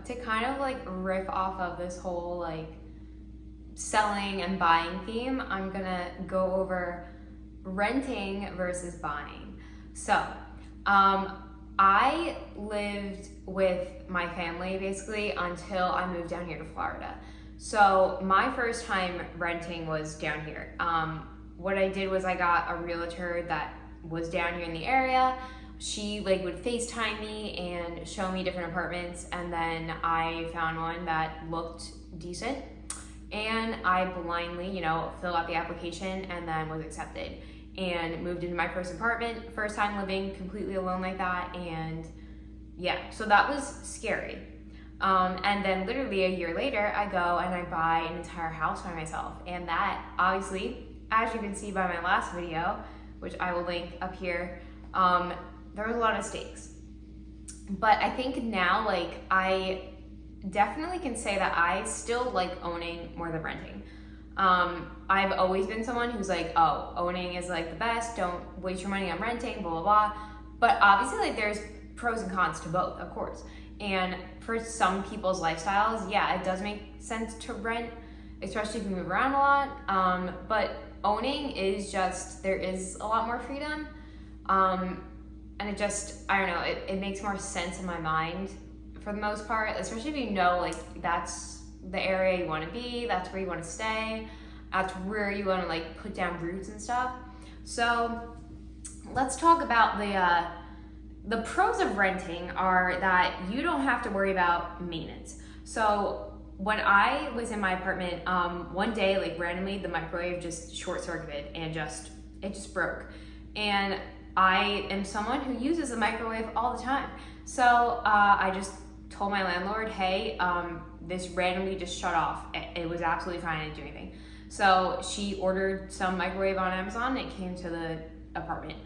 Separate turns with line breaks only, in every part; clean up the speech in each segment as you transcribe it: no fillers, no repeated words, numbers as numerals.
to kind of like riff off of this whole like selling and buying theme, I'm gonna go over renting versus buying. So, I lived with my family basically until I moved down here to Florida. So my first time renting was down here. What I did was I got a realtor that was down here in the area. She like would FaceTime me and show me different apartments, and then I found one that looked decent, and I blindly, filled out the application and then was accepted and moved into my first apartment, first time living completely alone like that. And yeah, so that was scary. And then literally a year later, I go and I buy an entire house by myself. And that obviously, as you can see by my last video, which I will link up here, there was a lot of stakes. But I think now, like, I definitely can say that I still like owning more than renting. I've always been someone who's like, oh, owning is like the best, don't waste your money on renting, blah, blah, blah. But obviously, like, there's pros and cons to both, of course. And for some people's lifestyles, yeah, it does make sense to rent, especially if you move around a lot. But owning is just, there is a lot more freedom. And it just, I don't know, it makes more sense in my mind for the most part, especially if you know, like, that's the area you want to be, that's where you want to stay, that's where you want to like put down roots and stuff. So let's talk about the pros of renting are that you don't have to worry about maintenance. So when I was in my apartment, one day, like randomly, the microwave just short-circuited and it just broke. And I am someone who uses the microwave all the time. So I just told my landlord, hey, this randomly just shut off. It was absolutely fine, I didn't do anything. So she ordered some microwave on Amazon and it came to the apartment.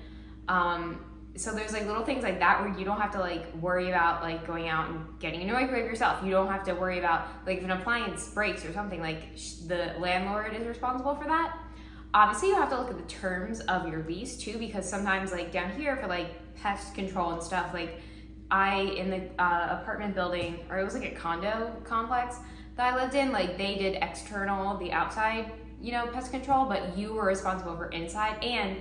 So there's like little things like that where you don't have to like worry about like going out and getting a new microwave yourself. You don't have to worry about like if an appliance breaks or something, like the landlord is responsible for that. Obviously you have to look at the terms of your lease too, because sometimes like down here for like pest control and stuff, like in the apartment building, or it was like a condo complex that I lived in, like they did external, the outside, pest control, but you were responsible for inside, and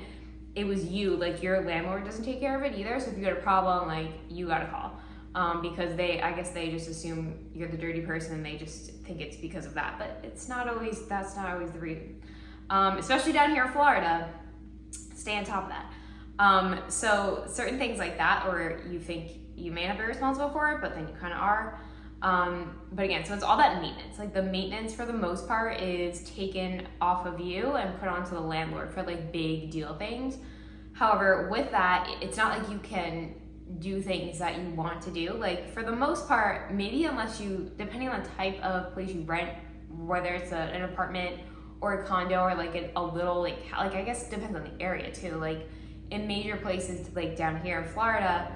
it was you, like your landlord doesn't take care of it either. So if you got a problem, like you got to call, because I guess they just assume you're the dirty person and they just think it's because of that, but that's not always the reason. Especially down here in Florida, stay on top of that. So certain things like that, or you think you may not be responsible for it, but then you kind of are. But again, so it's all that maintenance. Like the maintenance for the most part is taken off of you and put onto the landlord for like big deal things. However, with that, it's not like you can do things that you want to do. Like for the most part, maybe unless you, depending on the type of place you rent, whether it's an apartment or a condo or like a little like I guess it depends on the area too. Like in major places like down here in Florida,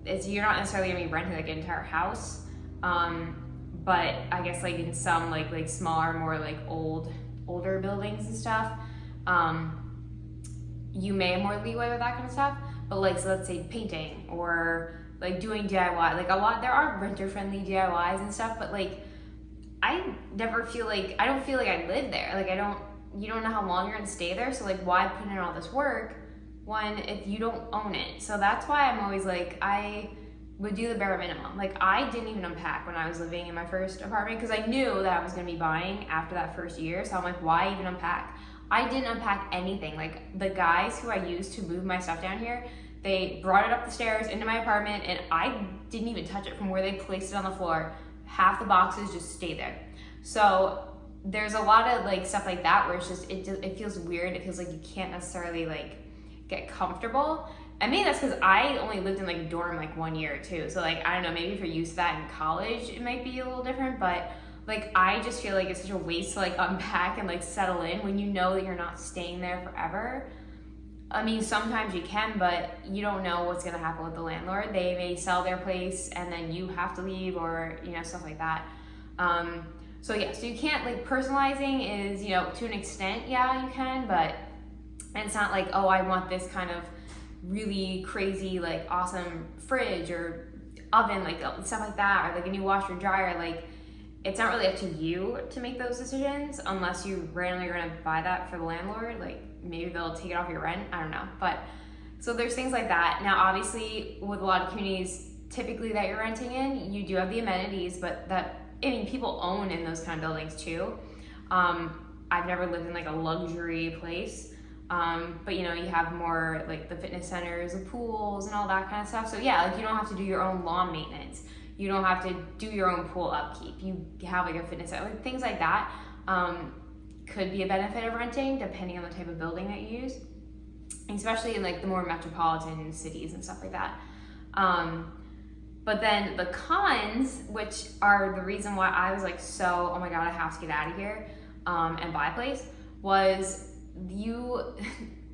you're not necessarily gonna be renting like an entire house. But I guess like in some like smaller, more like older buildings and stuff, you may have more leeway with that kind of stuff. But like, so let's say painting or like doing DIY, like there are renter friendly DIYs and stuff, but like I don't feel like I live there. Like you don't know how long you're gonna stay there. So like why put in all this work if you don't own it? So that's why I'm always like, I would do the bare minimum. Like I didn't even unpack when I was living in my first apartment because I knew that I was gonna be buying after that first year. So I'm like, why even unpack? I didn't unpack anything. Like the guys who I used to move my stuff down here, they brought it up the stairs into my apartment and I didn't even touch it from where they placed it on the floor. Half the boxes just stay there. So there's a lot of like stuff like that where it's just, it feels weird. It feels like you can't necessarily like get comfortable. I mean, that's because I only lived in like a dorm like 1 year or two. So like, I don't know, maybe if you're used to that in college, it might be a little different, but like, I just feel like it's such a waste to like unpack and like settle in when you know that you're not staying there forever. I mean, sometimes you can, but you don't know what's gonna happen with the landlord. They may sell their place and then you have to leave or, stuff like that. So yeah, so you can't, like, personalizing is, to an extent, yeah, you can, but it's not like, oh, I want this kind of really crazy, like, awesome fridge or oven, like stuff like that, or like a new washer and dryer, like it's not really up to you to make those decisions unless you randomly are gonna buy that for the landlord. Like maybe they'll take it off your rent, I don't know. But so there's things like that. Now obviously with a lot of communities typically that you're renting in, you do have the amenities, but people own in those kind of buildings too. I've never lived in like a luxury place. But you have more like the fitness centers, the pools and all that kind of stuff. So yeah, like you don't have to do your own lawn maintenance. You don't have to do your own pool upkeep. You have like a fitness center, like things like that could be a benefit of renting depending on the type of building that you use, especially in like the more metropolitan cities and stuff like that. But then the cons, which are the reason why I was like, so, oh my God, I have to get out of here and buy a place, was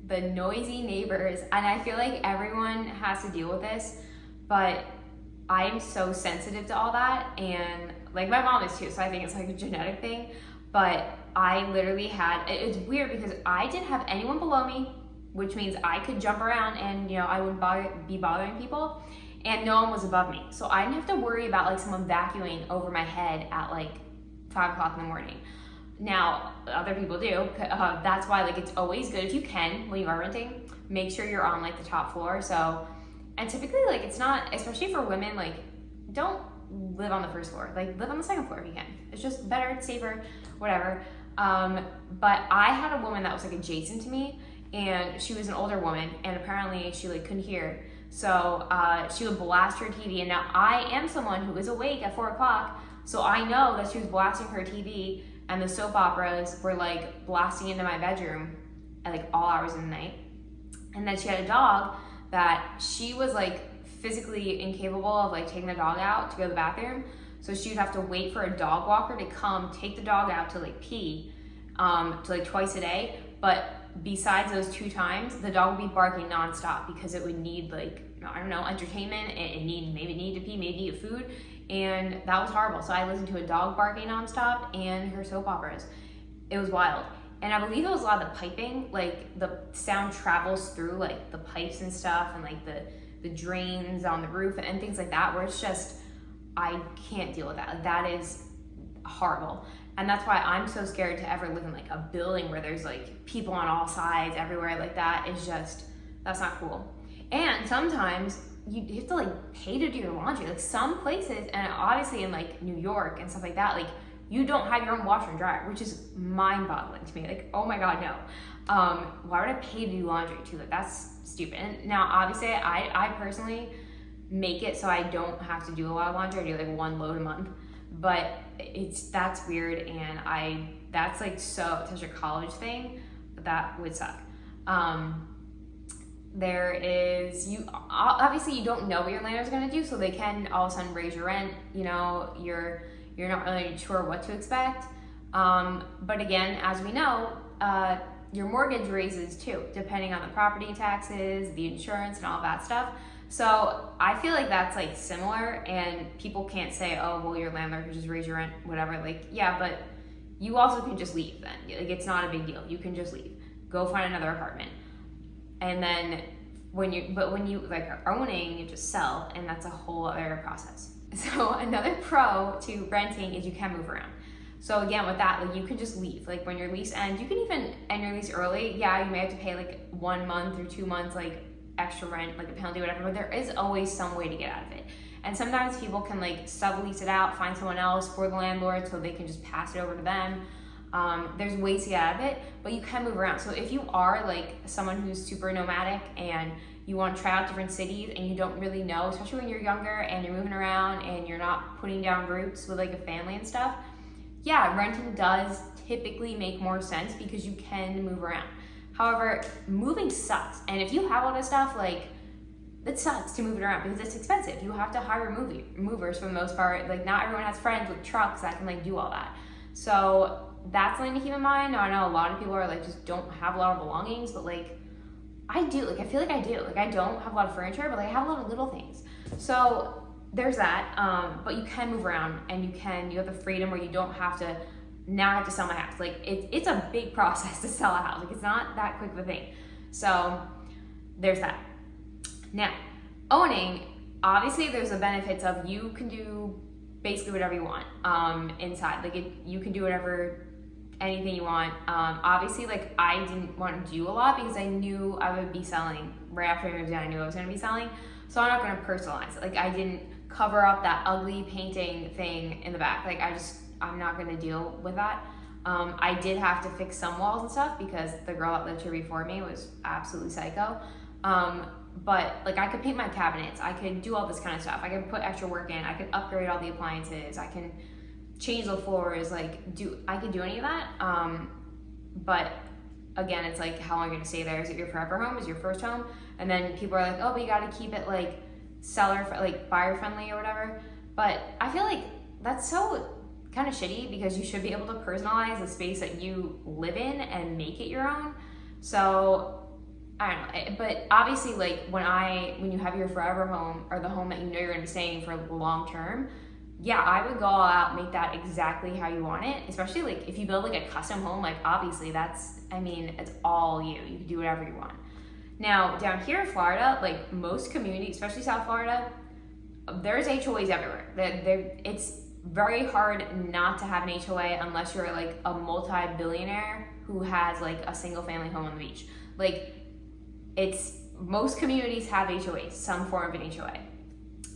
the noisy neighbors. And I feel like everyone has to deal with this, but I am so sensitive to all that. And like my mom is too, so I think it's like a genetic thing. But I literally it's weird because I didn't have anyone below me, which means I could jump around and I wouldn't be bothering people. And no one was above me. So I didn't have to worry about like someone vacuuming over my head at like 5 o'clock in the morning. Now, other people do. That's why like it's always good if you can, when you are renting, make sure you're on like the top floor. So, and typically like it's not, especially for women, like don't live on the first floor. Like live on the second floor if you can. It's just better, it's safer, whatever. But I had a woman that was like adjacent to me, and she was an older woman, and apparently she like couldn't hear. So she would blast her TV, and now I am someone who is awake at 4 o'clock, so I know that she was blasting her TV, and the soap operas were like blasting into my bedroom at like all hours of the night. And then she had a dog that she was like physically incapable of like taking the dog out to go to the bathroom, so she would have to wait for a dog walker to come take the dog out to like pee, to like twice a day. But besides those 2 times, the dog would be barking nonstop because it would need like, I don't know, entertainment. It maybe need to pee, maybe eat food. And that was horrible. So I listened to a dog barking nonstop and her soap operas. It was wild. And I believe it was a lot of the piping, like the sound travels through like the pipes and stuff, and like the drains on the roof and things like that, where it's just, I can't deal with that. Like, that is horrible. And that's why I'm so scared to ever live in like a building where there's like people on all sides everywhere. Like that is just, that's not cool. And sometimes you have to like pay to do your laundry. Like some places, and obviously in like New York and stuff like that, like you don't have your own washer and dryer, which is mind-boggling to me. Like, oh my God, no. Why would I pay to do laundry too? Like that's stupid. And now obviously I personally make it so I don't have to do a lot of laundry. I do like 1 load a month, but that's weird. And that's like such a college thing. That would suck. There is, obviously you don't know what your landlord's gonna do, so they can all of a sudden raise your rent. You're not really sure what to expect. But again, as we know, your mortgage raises too, depending on the property taxes, the insurance, and all that stuff. So I feel like that's like similar, and people can't say, oh, well, your landlord can just raise your rent, whatever. Like, yeah, but you also can just leave then. Like, it's not a big deal. You can just leave. Go find another apartment. And then when you like are owning, you just sell, and that's a whole other process. So another pro to renting is you can move around. So again, with that, like you can just leave. Like when your lease ends, you can even end your lease early. Yeah, you may have to pay like 1 month or 2 months, like extra rent, like a penalty, whatever, but there is always some way to get out of it. And sometimes people can like sublease it out, find someone else for the landlord so they can just pass it over to them. There's ways to get out of it, but you can move around. So if you are like someone who's super nomadic and you want to try out different cities and you don't really know, especially when you're younger and you're moving around and you're not putting down roots with like a family and stuff, yeah, renting does typically make more sense because you can move around. However, moving sucks. And if you have all this stuff, like it sucks to move it around because it's expensive. You have to hire movers for the most part. Like not everyone has friends with trucks that can like do all that. So that's something to keep in mind. Now I know a lot of people are like just don't have a lot of belongings, but like I do. Like I feel like I do. Like I don't have a lot of furniture, but like, I have a lot of little things. So there's that. But you can move around, and you have the freedom where you don't have to. Now I have to sell my house. Like it's a big process to sell a house. Like it's not that quick of a thing. So there's that. Now owning, obviously there's the benefits of you can do basically whatever you want inside. Like you can do whatever, anything you want. Obviously, like I didn't want to do a lot because I knew I would be selling right after I moved in. I knew I was going to be selling, so I'm not going to personalize it. Like I didn't cover up that ugly painting thing in the back. Like I'm not going to deal with that. I did have to fix some walls and stuff because the girl that lived here before me was absolutely psycho. But like I could paint my cabinets, I could do all this kind of stuff. I could put extra work in, I could upgrade all the appliances, I can change the floors, I could do any of that. But again, it's like, how long are you gonna stay there? Is it your forever home? Is it your first home? And then people are like, oh, but you gotta keep it like buyer friendly or whatever. But I feel like that's so kind of shitty because you should be able to personalize the space that you live in and make it your own. So I don't know, but obviously, like when you have your forever home or the home that you know you're gonna be staying for long term, yeah, I would go all out, make that exactly how you want it. Especially like if you build like a custom home, like obviously it's all you. You can do whatever you want. Now down here in Florida, like most communities, especially South Florida, there's HOAs everywhere. It's very hard not to have an HOA unless you're like a multi-billionaire who has like a single family home on the beach. Like most communities have HOAs, some form of an HOA.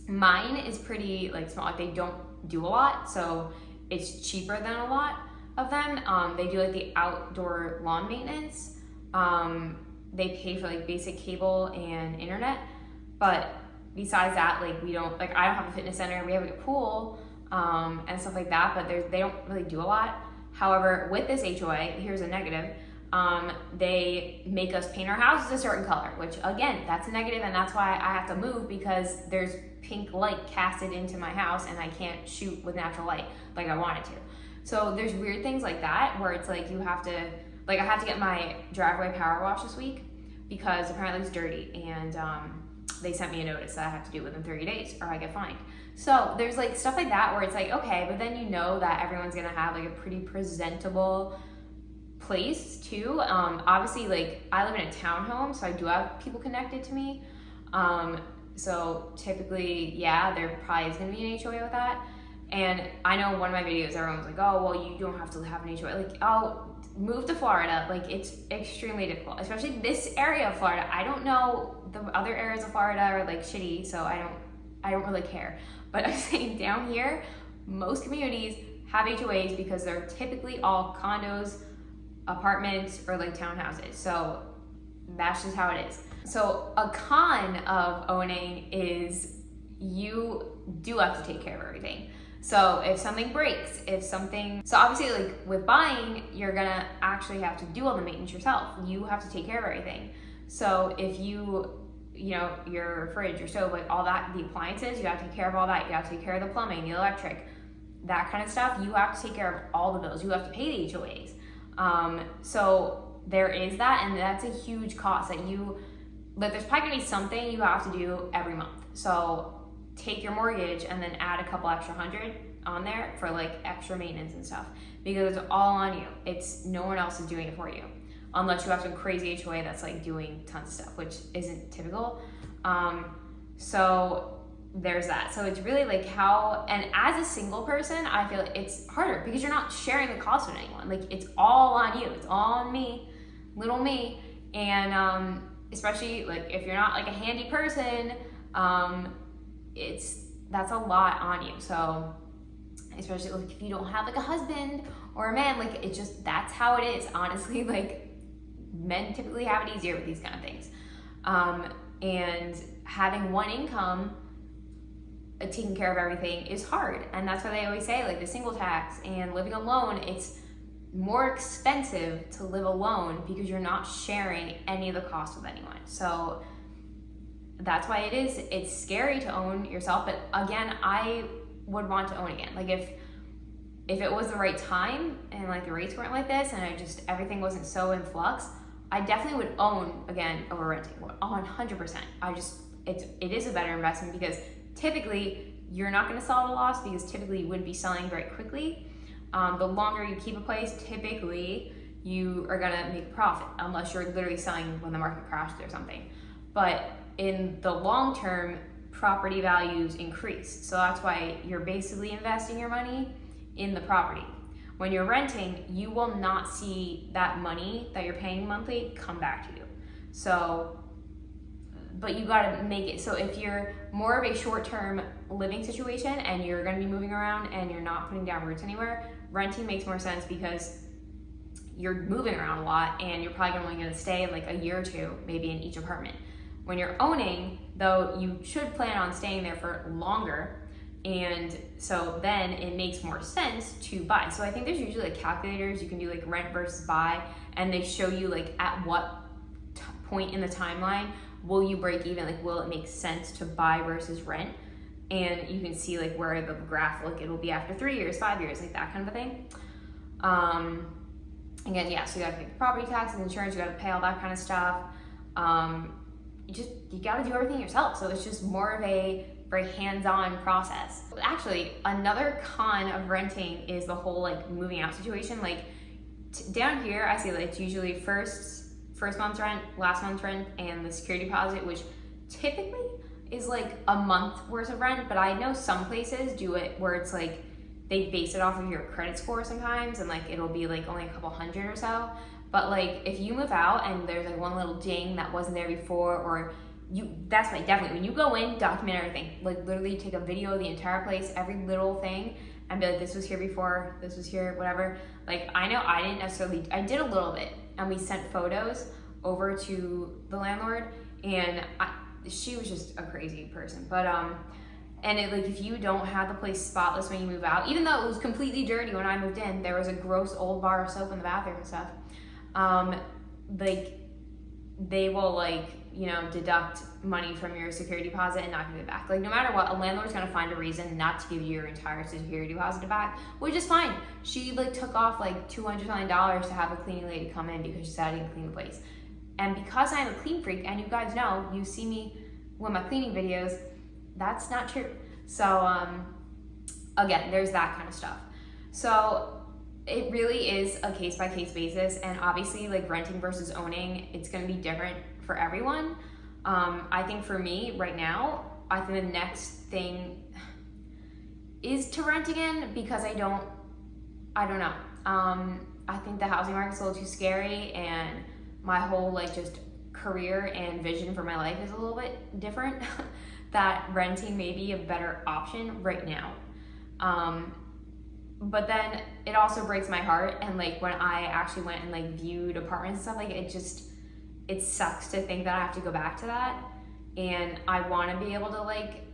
Mine is pretty like small, like they don't do a lot, so it's cheaper than a lot of them. They do like the outdoor lawn maintenance. They pay for like basic cable and internet, but besides that, like I don't have a fitness center. We have like a pool and stuff like that, but they don't really do a lot. However, with this HOA, here's a negative. They make us paint our houses a certain color, which again, that's a negative, and that's why I have to move because there's pink light casted into my house and I can't shoot with natural light like I wanted to. So there's weird things like that where it's like I have to get my driveway power washed this week because apparently it's dirty, and they sent me a notice that I have to do it within 30 days or I get fined. So there's like stuff like that where it's like, okay, but then you know that everyone's gonna have like a pretty presentable place too. Obviously, like I live in a townhome, so I do have people connected to me. So typically, yeah, there probably is gonna be an HOA with that. And I know one of my videos, everyone's like, oh, well, you don't have to have an HOA. Like, oh, move to Florida. Like, it's extremely difficult, especially this area of Florida. I don't know, the other areas of Florida are like shitty, so I don't really care. But I'm saying down here, most communities have HOAs because they're typically all condos, apartments, or like townhouses. So that's just how it is. So a con of owning is you do have to take care of everything. So if something breaks, so obviously like with buying, you're gonna actually have to do all the maintenance yourself. You have to take care of everything. So if your fridge, your stove, like all that, the appliances, you have to take care of all that. You have to take care of the plumbing, the electric, that kind of stuff. You have to take care of all the bills. You have to pay the HOAs. So there is that, and that's a huge cost that there's probably gonna be something you have to do every month. So take your mortgage and then add a couple extra $100 on there for like extra maintenance and stuff, because it's all on you. No one else is doing it for you, unless you have some crazy HOA that's like doing tons of stuff, which isn't typical. So there's that. So it's really like and as a single person, I feel like it's harder because you're not sharing the cost with anyone. Like it's all on you. It's all on me, little me. And especially like if you're not like a handy person, that's a lot on you. So especially like if you don't have like a husband or a man, like that's how it is. Honestly, like men typically have it easier with these kind of things. And having one income, taking care of everything is hard. And that's why they always say like the single tax and living alone, it's more expensive to live alone because you're not sharing any of the costs with anyone. So that's why it's scary to own yourself. But again, I would want to own again. Like if it was the right time and like the rates weren't like this and everything wasn't so in flux, I definitely would own again over renting 100%. It is a better investment because typically you're not going to sell at a loss because typically you wouldn't be selling very quickly. The longer you keep a place, typically you are going to make a profit unless you're literally selling when the market crashes or something. But in the long term, property values increase. So that's why you're basically investing your money in the property. When you're renting, you will not see that money that you're paying monthly come back to you. So, but you gotta make it, so if you're more of a short-term living situation and you're gonna be moving around and you're not putting down roots anywhere, renting makes more sense because you're moving around a lot and you're probably only gonna stay like a year or two, maybe in each apartment. When you're owning, though, you should plan on staying there for longer, and so then it makes more sense to buy. So I think there's usually like calculators you can do, like rent versus buy, and they show you like at what point in the timeline will you break even, like will it make sense to buy versus rent, and you can see like where the graph, like it'll be after 3 years, 5 years, like that kind of a thing. Again, yeah, so you gotta pay property taxes, insurance, you gotta pay all that kind of stuff. You gotta do everything yourself, so it's just more of a very hands-on process. Actually, another con of renting is the whole like moving out situation. Like down here, I see like it's usually first month's rent, last month's rent, and the security deposit, which typically is like a month worth of rent, but I know some places do it where it's like they base it off of your credit score sometimes, and like it'll be like only a couple hundred or so. But like if you move out and there's like one little ding that wasn't there before, or that's why definitely when you go in, document everything. Like literally take a video of the entire place, every little thing, and be like, this was here before, this was here, whatever. Like I know I didn't necessarily, I did a little bit, and we sent photos over to the landlord, and she was just a crazy person. But and it, like if you don't have the place spotless when you move out, even though it was completely dirty when I moved in, there was a gross old bar of soap in the bathroom and stuff, like they will like, you know, deduct money from your security deposit and not give it back. Like no matter what, a landlord's gonna find a reason not to give you your entire security deposit back, which is fine. She like took off like $200 to have a cleaning lady come in because she said I didn't clean the place. And because I'm a clean freak, and you guys know, you see me with my cleaning videos, that's not true. So again, there's that kind of stuff. So it really is a case-by-case basis, and obviously like renting versus owning, it's gonna be different for everyone. I think for me right now, I think the next thing is to rent again, because I don't know. I think the housing market's a little too scary, and my whole like just career and vision for my life is a little bit different. That renting may be a better option right now. But then it also breaks my heart, and like when I actually went and like viewed apartments and stuff, like it sucks to think that I have to go back to that. And I want to be able to like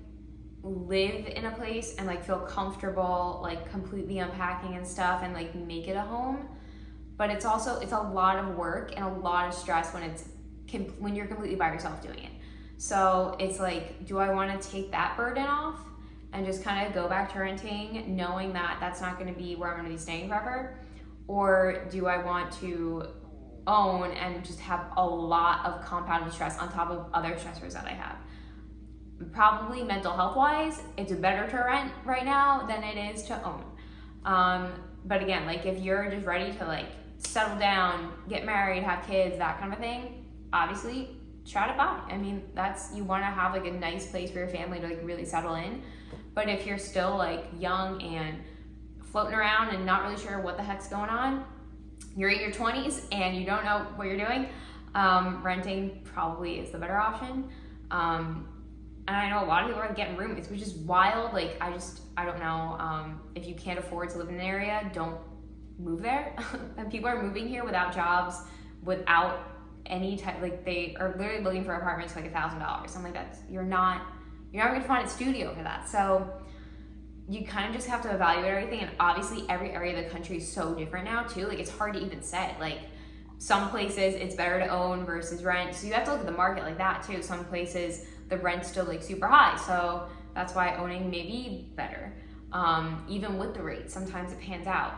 live in a place and like feel comfortable, like completely unpacking and stuff, and like make it a home. But it's a lot of work and a lot of stress when you're completely by yourself doing it. So it's like, do I want to take that burden off and just kind of go back to renting, knowing that that's not going to be where I'm going to be staying forever? Or do I want to own and just have a lot of compounded stress on top of other stressors that I have? Probably mental health wise, it's better to rent right now than it is to own. But again, like if you're just ready to like settle down, get married, have kids, that kind of thing, obviously try to buy. I mean, you want to have like a nice place for your family to like really settle in. But if you're still like young and floating around and not really sure what the heck's going on, you're in your 20s and you don't know what you're doing, renting probably is the better option. And I know a lot of people are getting roommates, which is wild. Like I don't know, if you can't afford to live in an area, don't move there. And people are moving here without jobs, without any type, like they are literally looking for apartments for like $1,000, something like that. You're not going to find a studio for that. So you kind of just have to evaluate everything. And obviously every area of the country is so different now too. Like it's hard to even say, like some places it's better to own versus rent. So you have to look at the market like that too. Some places the rent's still like super high. So that's why owning may be better. Even with the rate, sometimes it pans out.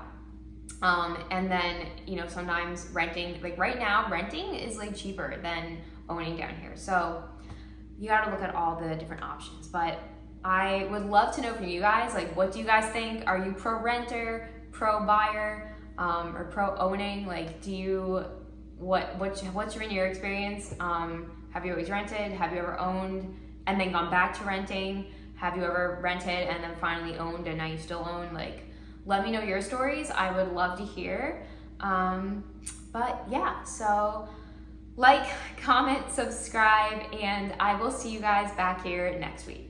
And then, you know, sometimes renting, like right now, renting is like cheaper than owning down here. So you got to look at all the different options. But I would love to know from you guys, like, what do you guys think? Are you pro renter, pro buyer, or pro owning? Like, what's been your experience? Have you always rented? Have you ever owned? and then gone back to renting? Have you ever rented and then finally owned and now you still own? Like, let me know your stories. I would love to hear. But yeah, so like, comment, subscribe, and I will see you guys back here next week.